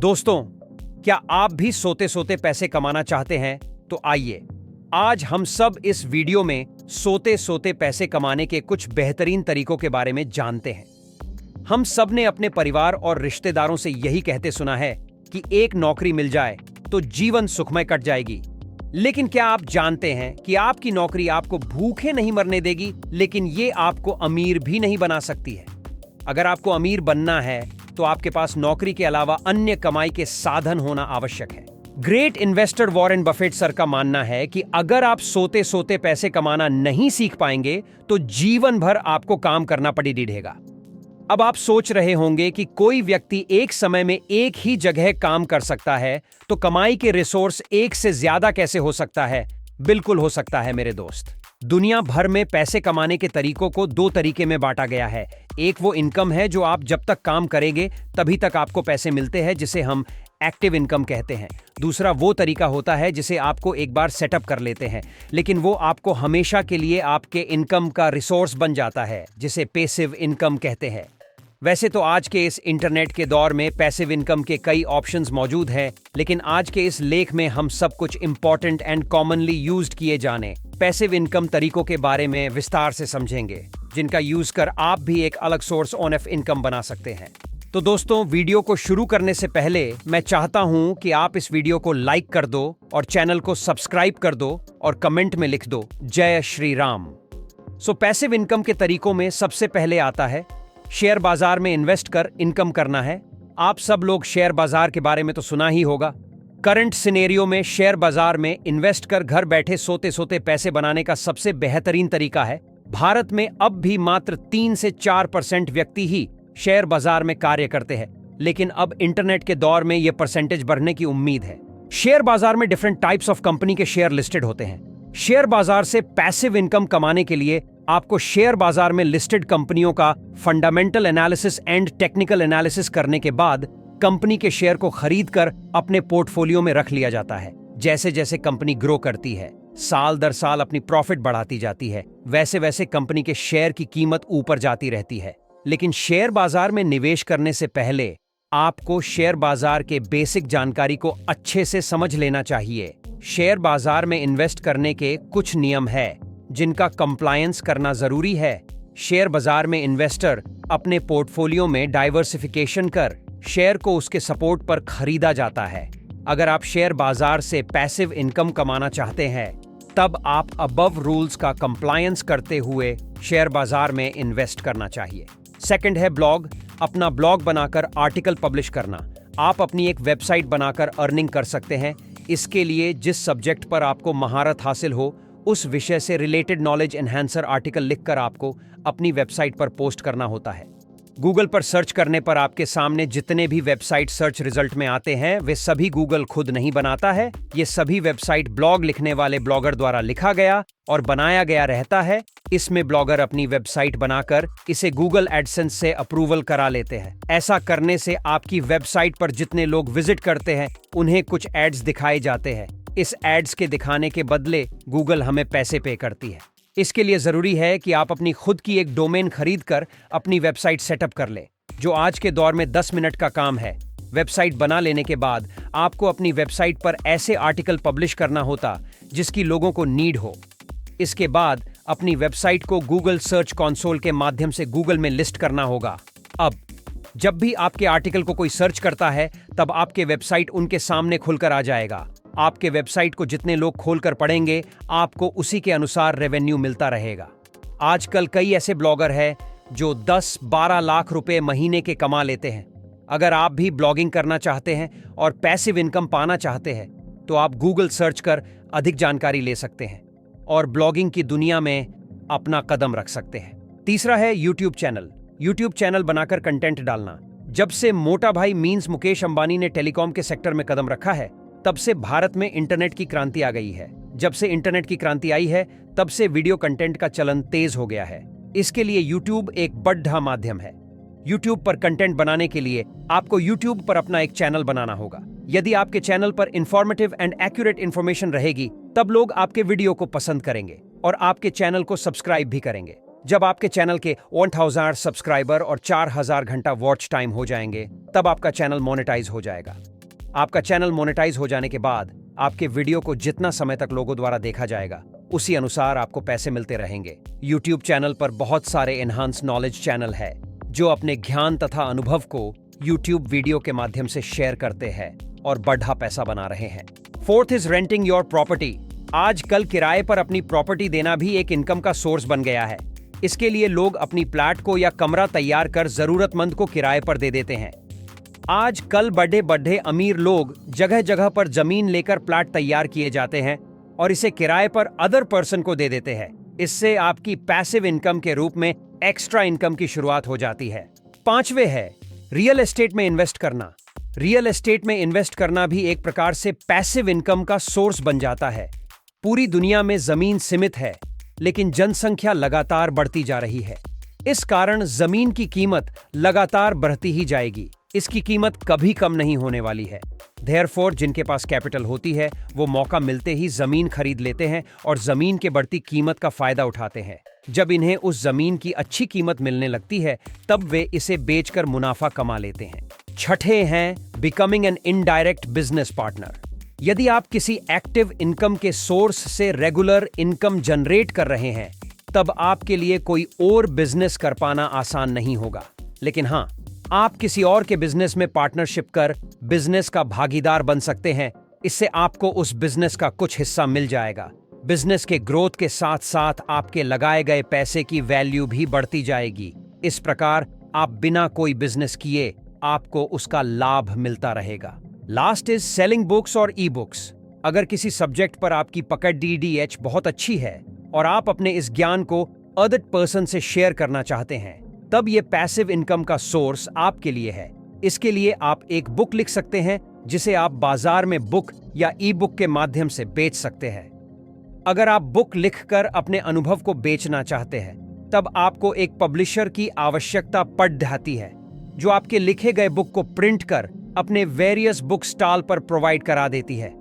दोस्तों, क्या आप भी सोते सोते पैसे कमाना चाहते हैं? तो आइए आज हम सब इस वीडियो में सोते सोते पैसे कमाने के कुछ बेहतरीन तरीकों के बारे में जानते हैं। हम सब ने अपने परिवार और रिश्तेदारों से यही कहते सुना है कि एक नौकरी मिल जाए तो जीवन सुखमय कट जाएगी। लेकिन क्या आप जानते हैं कि आपकी नौकरी आपको भूखे नहीं मरने देगी, लेकिन ये आपको अमीर भी नहीं बना सकती है। अगर आपको अमीर बनना है तो आपके पास नौकरी के अलावा अन्य कमाई के साधन होना आवश्यक है। Great investor Warren Buffett sir का मानना है कि अगर आप सोते सोते पैसे कमाना नहीं सीख पाएंगे तो जीवन भर आपको काम करना पड़ी रहेगा। अब आप सोच रहे होंगे कि कोई व्यक्ति एक समय में एक ही जगह काम कर सकता है, तो कमाई के रिसोर्स एक से ज्यादा कैसे हो सकता है? बिल्कुल हो सकता है मेरे दोस्त। दुनिया भर में पैसे कमाने के तरीकों को दो तरीके में बांटा गया है। एक वो इनकम है जो आप जब तक काम करेंगे तभी तक आपको पैसे मिलते हैं, जिसे हम एक्टिव इनकम कहते हैं। दूसरा वो तरीका होता है जिसे आपको एक बार सेटअप कर लेते हैं, लेकिन वो आपको हमेशा के लिए आपके इनकम का रिसोर्स बन जाता है, जिसे पैसिव इनकम कहते हैं। वैसे तो आज के इस इंटरनेट के दौर में पैसिव इनकम के कई ऑप्शंस मौजूद हैं, लेकिन आज के इस लेख में हम सब कुछ इंपॉर्टेंट एंड कॉमनली यूज्ड किए जाने पैसिव इनकम तरीकों के बारे में विस्तार से समझेंगे, जिनका यूज कर आप भी एक अलग सोर्स ऑफ इनकम बना सकते हैं। तो दोस्तों, वीडियो को शुरू करने से पहले मैं चाहता हूं कि आप इस वीडियो को लाइक कर दो और चैनल को सब्सक्राइब कर दो और कमेंट में लिख दो जय श्री राम। पैसिव इनकम के तरीकों में सबसे पहले आता है शेयर बाजार में इन्वेस्ट कर इनकम करना है। आप सब लोग शेयर बाजार के बारे में तो सुना ही होगा। करंट सिनेरियो में शेयर बाजार में इन्वेस्ट कर घर बैठे सोते सोते पैसे बनाने का सबसे बेहतरीन तरीका है। भारत में अब भी मात्र 3 से 4% व्यक्ति ही शेयर बाजार में कार्य करते हैं, लेकिन अब इंटरनेट के दौर में यह परसेंटेज बढ़ने की उम्मीद है। शेयर बाजार में डिफरेंट टाइप्स ऑफ कंपनी के शेयर लिस्टेड होते हैं। शेयर बाजार से पैसिव इनकम कमाने के लिए आपको शेयर बाजार में लिस्टेड कंपनियों का fundamental analysis and technical analysis करने के बाद कंपनी के शेयर को खरीदकर अपने पोर्टफोलियो में रख लिया जाता है। जैसे जैसे कंपनी ग्रो करती है, साल दर साल अपनी प्रॉफिट बढ़ाती जाती है, वैसे वैसे कंपनी के शेयर की कीमत ऊपर जाती रहती है। लेकिन शेयर बाजार में निवेश करने से पहले आपको शेयर बाजार के बेसिक जानकारी को अच्छे से समझ लेना चाहिए। शेयर बाजार में इन्वेस्ट करने के कुछ नियम है जिनका कंप्लायंस करना जरूरी है। शेयर बाजार में इन्वेस्टर अपने पोर्टफोलियो में डाइवर्सिफिकेशन कर शेयर को उसके सपोर्ट पर खरीदा जाता है। अगर आप शेयर बाजार से पैसिव इनकम कमाना चाहते हैं, तब आप अबव रूल्स का कंप्लायंस करते हुए शेयर बाजार में इन्वेस्ट करना चाहिए। सेकंड है ब्लॉग। अपना ब्लॉग बनाकर आर्टिकल पब्लिश करना। आप अपनी एक वेबसाइट बनाकर अर्निंग कर सकते हैं। इसके लिए जिस सब्जेक्ट पर आपको महारत हासिल हो, उस विषय से रिलेटेड नॉलेज एनहांसर आर्टिकल लिखकर आपको अपनी वेबसाइट पर पोस्ट करना होता है। गूगल पर सर्च करने पर आपके सामने जितने भी वेबसाइट सर्च रिजल्ट में आते हैं, वे सभी गूगल खुद नहीं बनाता है। ये सभी वेबसाइट ब्लॉग लिखने वाले ब्लॉगर द्वारा लिखा गया और बनाया गया रहता है। इसमें ब्लॉगर अपनी वेबसाइट बनाकर इसे गूगल एडसेंस से अप्रूवल करा लेते हैं। ऐसा करने से आपकी वेबसाइट पर जितने लोग विजिट करते हैं, उन्हें कुछ एड्स दिखाए जाते हैं। इस एड्स के दिखाने के बदले गूगल हमें पैसे पे करती है। इसके लिए जरूरी है कि आप अपनी खुद की एक डोमेन खरीद कर अपनी वेबसाइट सेटअप कर ले, जो आज के दौर में 10 मिनट का काम है। वेबसाइट बना लेने के बाद आपको अपनी वेबसाइट पर ऐसे आर्टिकल पब्लिश करना होता जिसकी लोगों को नीड हो। इसके बाद अपनी वेबसाइट को गूगल सर्च कंसोल के माध्यम से गूगल में लिस्ट करना होगा। अब जब भी आपके आर्टिकल को कोई सर्च करता है, तब आपके वेबसाइट उनके सामने खुलकर आ जाएगा। आपके वेबसाइट को जितने लोग खोलकर पढ़ेंगे, आपको उसी के अनुसार रेवेन्यू मिलता रहेगा। आजकल कई ऐसे ब्लॉगर हैं जो 10-12 लाख रुपए महीने के कमा लेते हैं। अगर आप भी ब्लॉगिंग करना चाहते हैं और पैसिव इनकम पाना चाहते हैं, तो आप गूगल सर्च कर अधिक जानकारी ले सकते हैं और ब्लॉगिंग की दुनिया में अपना कदम रख सकते हैं। तीसरा है यूट्यूब चैनल। यूट्यूब चैनल बनाकर कंटेंट डालना। जब से मोटा भाई मीन्स मुकेश अंबानी ने टेलीकॉम के सेक्टर में कदम रखा है, तब से भारत में इंटरनेट की क्रांति आ गई है। जब से इंटरनेट की क्रांति आई है, तब से वीडियो कंटेंट का चलन तेज हो गया है। इसके लिए यूट्यूब एक बढ़ा माध्यम है। यूट्यूब पर कंटेंट बनाने के लिए आपको यूट्यूब पर अपना एक चैनल बनाना होगा। यदि आपके चैनल पर इंफॉर्मेटिव एंड एक्यूरेट इंफॉर्मेशन रहेगी, तब लोग आपके वीडियो को पसंद करेंगे और आपके चैनल को सब्सक्राइब भी करेंगे। जब आपके चैनल के 1000 सब्सक्राइबर और 4000 घंटा वॉच टाइम हो जाएंगे, तब आपका चैनल मोनेटाइज हो जाएगा। आपका चैनल मोनेटाइज हो जाने के बाद आपके वीडियो को जितना समय तक लोगों द्वारा देखा जाएगा उसी अनुसार आपको पैसे मिलते रहेंगे। YouTube चैनल पर बहुत सारे एनहांस नॉलेज चैनल है जो अपने ज्ञान तथा अनुभव को YouTube वीडियो के माध्यम से शेयर करते हैं और बढ़ा पैसा बना रहे हैं। Fourth is renting your property. आजकल किराए पर अपनी प्रॉपर्टी देना भी एक इनकम का सोर्स बन गया है। इसके लिए लोग अपनी प्लाट को या कमरा तैयार कर जरूरतमंद को किराए पर दे देते हैं। आजकल बड़े बड़े अमीर लोग जगह जगह पर जमीन लेकर प्लाट तैयार किए जाते हैं और इसे किराए पर अदर पर्सन को दे देते हैं। इससे आपकी पैसिव इनकम के रूप में एक्स्ट्रा इनकम की शुरुआत हो जाती है। पांचवे है रियल एस्टेट में इन्वेस्ट करना। रियल एस्टेट में इन्वेस्ट करना भी एक प्रकार से पैसिव इनकम का सोर्स बन जाता है। पूरी दुनिया में जमीन सीमित है, लेकिन जनसंख्या लगातार बढ़ती जा रही है। इस कारण जमीन की कीमत लगातार बढ़ती ही जाएगी। इसकी कीमत कभी कम नहीं होने वाली है। देयरफॉर जिनके पास कैपिटल होती है वो मौका मिलते ही जमीन खरीद लेते हैं और जमीन के बढ़ती कीमत का फायदा उठाते हैं। जब इन्हें उस जमीन की अच्छी कीमत मिलने लगती है तब वे इसे बेचकर मुनाफा कमा लेते हैं। छठे हैं becoming an indirect business partner. यदि आप किसी एक्टिव इनकम के सोर्स से रेगुलर इनकम जनरेट कर रहे हैं तब आपके लिए कोई और बिजनेस कर पाना आसान नहीं होगा। लेकिन हाँ, आप किसी और के बिजनेस में पार्टनरशिप कर बिजनेस का भागीदार बन सकते हैं। इससे आपको उस बिजनेस का कुछ हिस्सा मिल जाएगा। बिजनेस के ग्रोथ के साथ साथ आपके लगाए गए पैसे की वैल्यू भी बढ़ती जाएगी। इस प्रकार आप बिना कोई बिजनेस किए आपको उसका लाभ मिलता रहेगा। लास्ट इज सेलिंग बुक्स और ई बुक्स। अगर किसी सब्जेक्ट पर आपकी पकड़ DDH बहुत अच्छी है और आप अपने इस ज्ञान को अदर पर्सन से शेयर करना चाहते हैं तब यह पैसिव इनकम का सोर्स आपके लिए है। इसके लिए आप एक बुक लिख सकते हैं जिसे आप बाजार में बुक या ई बुक के माध्यम से बेच सकते हैं। अगर आप बुक लिखकर अपने अनुभव को बेचना चाहते हैं तब आपको एक पब्लिशर की आवश्यकता पड़ जाती है जो आपके लिखे गए बुक को प्रिंट कर अपने वेरियस बुक स्टॉल पर प्रोवाइड करा देती है।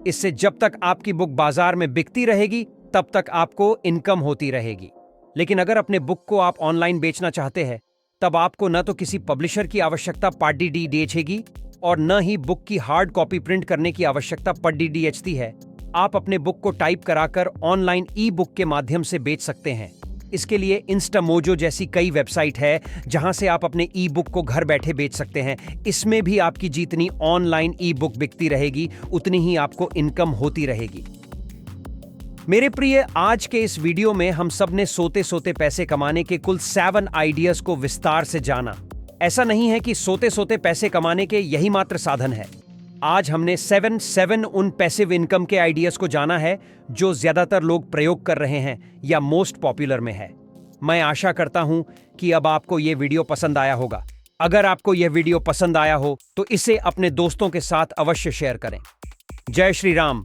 इससे जब तक आपकी बुक बाजार में बिकती रहेगी तब तक आपको इनकम होती रहेगी। लेकिन अगर अपने बुक को आप ऑनलाइन बेचना चाहते हैं तब आपको न तो किसी पब्लिशर की आवश्यकता पड़ DDHेगी और न ही बुक की हार्ड कॉपी प्रिंट करने की आवश्यकता पड़ DDHती है। आप अपने बुक को टाइप कराकर ऑनलाइन ई बुक के माध्यम से बेच सकते हैं। इसके लिए इंस्टामोजो जैसी कई वेबसाइट है जहां से आप अपने ई बुक को घर बैठे बेच सकते हैं। इसमें भी आपकी जितनी ऑनलाइन ई बुक बिकती रहेगी उतनी ही आपको इनकम होती रहेगी। मेरे प्रिय, आज के इस वीडियो में हम सब ने सोते सोते पैसे कमाने के कुल 7 आइडियाज को विस्तार से जाना। ऐसा नहीं है कि सोते सोते पैसे कमाने के यही मात्र साधन है। आज हमने 7 उन पैसिव इनकम के आइडियाज को जाना है जो ज्यादातर लोग प्रयोग कर रहे हैं या मोस्ट पॉपुलर में है। मैं आशा करता हूं कि अब आपको यह वीडियो पसंद आया होगा। अगर आपको यह वीडियो पसंद आया हो तो इसे अपने दोस्तों के साथ अवश्य शेयर करें। जय श्री राम।